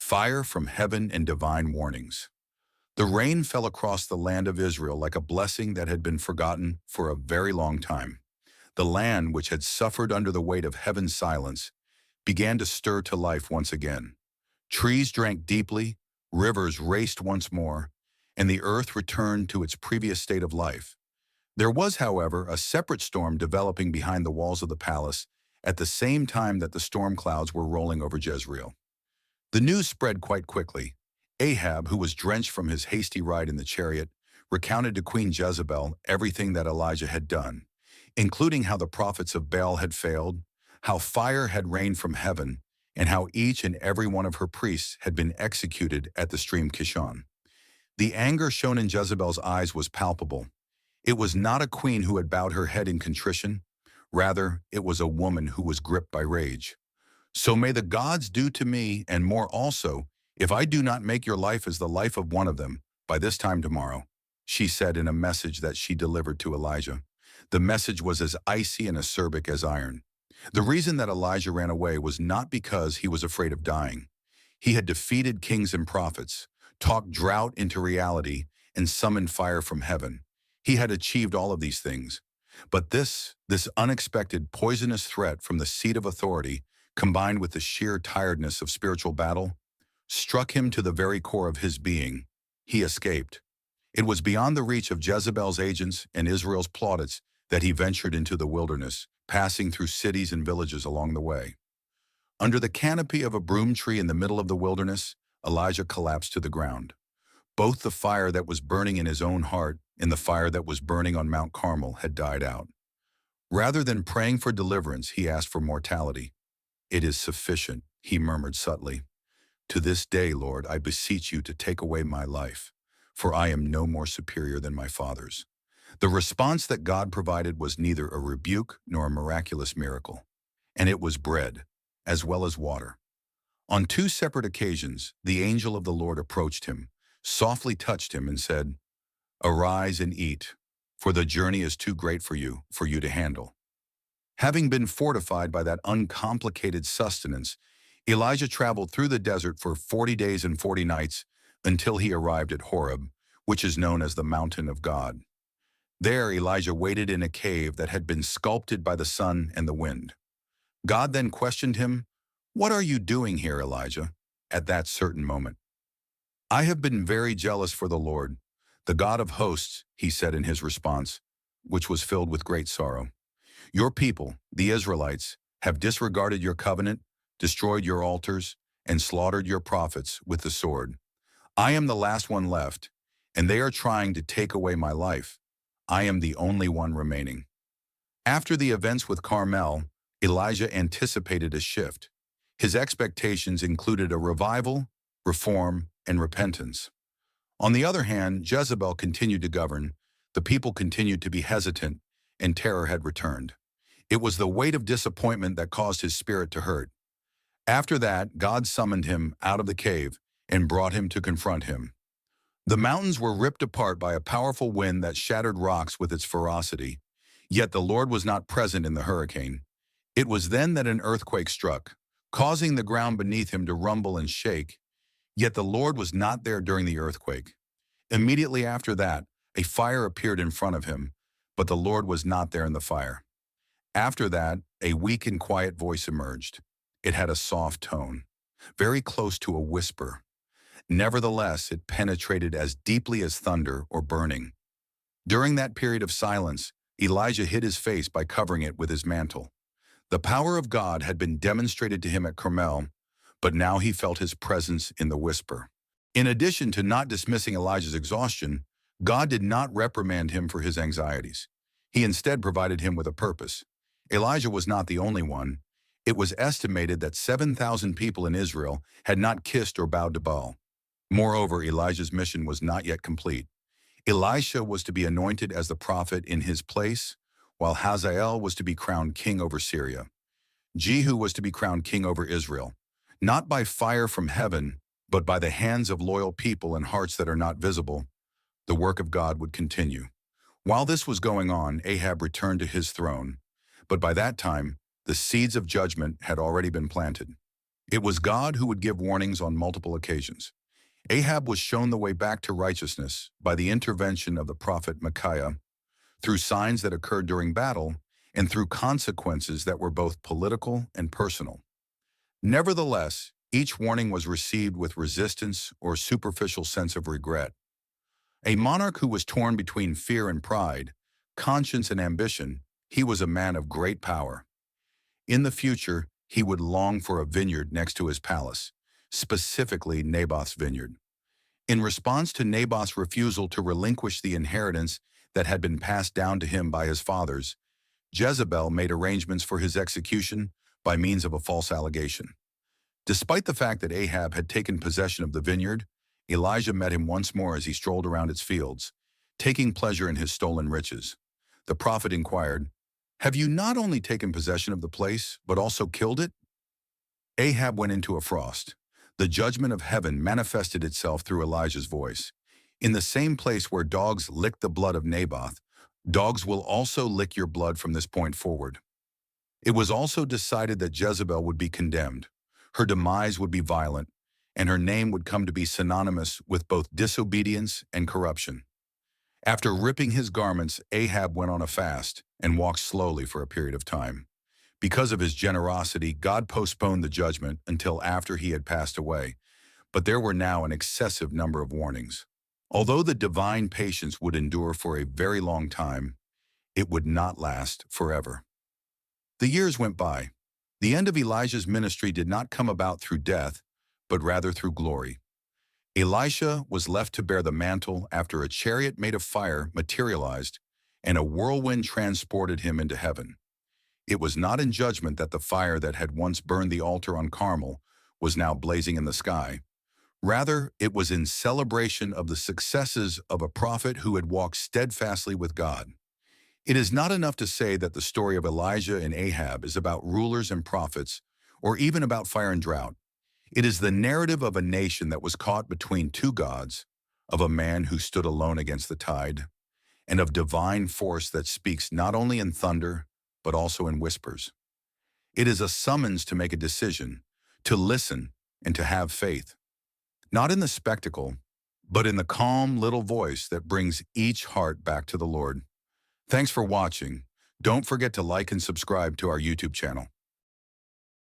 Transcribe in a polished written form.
Fire from heaven and divine warnings. The rain fell across the land of Israel like a blessing that had been forgotten for a very long time. The land, which had suffered under the weight of heaven's silence, began to stir to life once again. Trees drank deeply, rivers raced once more, and the earth returned to its previous state of life. There was, however, a separate storm developing behind the walls of the palace at the same time that the storm clouds were rolling over Jezreel. The news spread quite quickly. Ahab, who was drenched from his hasty ride in the chariot, recounted to Queen Jezebel everything that Elijah had done, including how the prophets of Baal had failed, how fire had rained from heaven, and how each and every one of her priests had been executed at the stream Kishon. The anger shown in Jezebel's eyes was palpable. It was not a queen who had bowed her head in contrition. Rather, it was a woman who was gripped by rage. "So may the gods do to me, and more also, if I do not make your life as the life of one of them by this time tomorrow," she said in a message that she delivered to Elijah. The message was as icy and acerbic as iron. The reason that Elijah ran away was not because he was afraid of dying. He had defeated kings and prophets, talked drought into reality, and summoned fire from heaven. He had achieved all of these things. But this unexpected poisonous threat from the seat of authority, combined with the sheer tiredness of spiritual battle, struck him to the very core of his being. He escaped. It was beyond the reach of Jezebel's agents and Israel's plaudits that he ventured into the wilderness, passing through cities and villages along the way. Under the canopy of a broom tree in the middle of the wilderness, Elijah collapsed to the ground. Both the fire that was burning in his own heart and the fire that was burning on Mount Carmel had died out. Rather than praying for deliverance, he asked for mortality. "It is sufficient," he murmured subtly. "To this day, Lord, I beseech you to take away my life, for I am no more superior than my fathers." The response that God provided was neither a rebuke nor a miraculous miracle, and it was bread, as well as water. On two separate occasions, the angel of the Lord approached him, softly touched him, and said, "Arise and eat, for the journey is too great for you to handle." Having been fortified by that uncomplicated sustenance, Elijah traveled through the desert for 40 days and 40 nights until he arrived at Horeb, which is known as the mountain of God. There Elijah waited in a cave that had been sculpted by the sun and the wind. God then questioned him, "What are you doing here, Elijah?" At that certain moment. "I have been very jealous for the Lord, the God of hosts," he said in his response, which was filled with great sorrow. "Your people, the Israelites, have disregarded your covenant, destroyed your altars, and slaughtered your prophets with the sword. I am the last one left, and they are trying to take away my life. I am the only one remaining." After the events with Carmel, Elijah anticipated a shift. His expectations included a revival, reform, and repentance. On the other hand, Jezebel continued to govern, the people continued to be hesitant, and terror had returned. It was the weight of disappointment that caused his spirit to hurt. After that, God summoned him out of the cave and brought him to confront him. The mountains were ripped apart by a powerful wind that shattered rocks with its ferocity, yet the Lord was not present in the hurricane. It was then that an earthquake struck, causing the ground beneath him to rumble and shake, yet the Lord was not there during the earthquake. Immediately after that, a fire appeared in front of him, but the Lord was not there in the fire. After that, a weak and quiet voice emerged. It had a soft tone, very close to a whisper. Nevertheless, it penetrated as deeply as thunder or burning. During that period of silence, Elijah hid his face by covering it with his mantle. The power of God had been demonstrated to him at Carmel, but now he felt his presence in the whisper. In addition to not dismissing Elijah's exhaustion, God did not reprimand him for his anxieties. He instead provided him with a purpose. Elijah was not the only one. It was estimated that 7,000 people in Israel had not kissed or bowed to Baal. Moreover, Elijah's mission was not yet complete. Elisha was to be anointed as the prophet in his place, while Hazael was to be crowned king over Syria. Jehu was to be crowned king over Israel, not by fire from heaven, but by the hands of loyal people and hearts that are not visible. The work of God would continue. While this was going on, Ahab returned to his throne, but by that time, the seeds of judgment had already been planted. It was God who would give warnings on multiple occasions. Ahab was shown the way back to righteousness by the intervention of the prophet Micaiah, through signs that occurred during battle, and through consequences that were both political and personal. Nevertheless, each warning was received with resistance or superficial sense of regret. A monarch who was torn between fear and pride, conscience and ambition, he was a man of great power. In the future, he would long for a vineyard next to his palace, specifically Naboth's vineyard. In response to Naboth's refusal to relinquish the inheritance that had been passed down to him by his fathers, Jezebel made arrangements for his execution by means of a false allegation. Despite the fact that Ahab had taken possession of the vineyard, Elijah met him once more as he strolled around its fields, taking pleasure in his stolen riches. The prophet inquired, "Have you not only taken possession of the place, but also killed it?" Ahab went into a frost. The judgment of heaven manifested itself through Elijah's voice. In the same place where dogs licked the blood of Naboth, dogs will also lick your blood from this point forward. It was also decided that Jezebel would be condemned. Her demise would be violent, and her name would come to be synonymous with both disobedience and corruption. After ripping his garments, Ahab went on a fast and walked slowly for a period of time. Because of his generosity, God postponed the judgment until after he had passed away, but there were now an excessive number of warnings. Although the divine patience would endure for a very long time, it would not last forever. The years went by. The end of Elijah's ministry did not come about through death, but rather through glory. Elisha was left to bear the mantle after a chariot made of fire materialized and a whirlwind transported him into heaven. It was not in judgment that the fire that had once burned the altar on Carmel was now blazing in the sky. Rather, it was in celebration of the successes of a prophet who had walked steadfastly with God. It is not enough to say that the story of Elijah and Ahab is about rulers and prophets, or even about fire and drought. It is the narrative of a nation that was caught between two gods, of a man who stood alone against the tide, and of divine force that speaks not only in thunder, but also in whispers. It is a summons to make a decision, to listen, and to have faith. Not in the spectacle, but in the calm little voice that brings each heart back to the Lord. Thanks for watching. Don't forget to like and subscribe to our YouTube channel.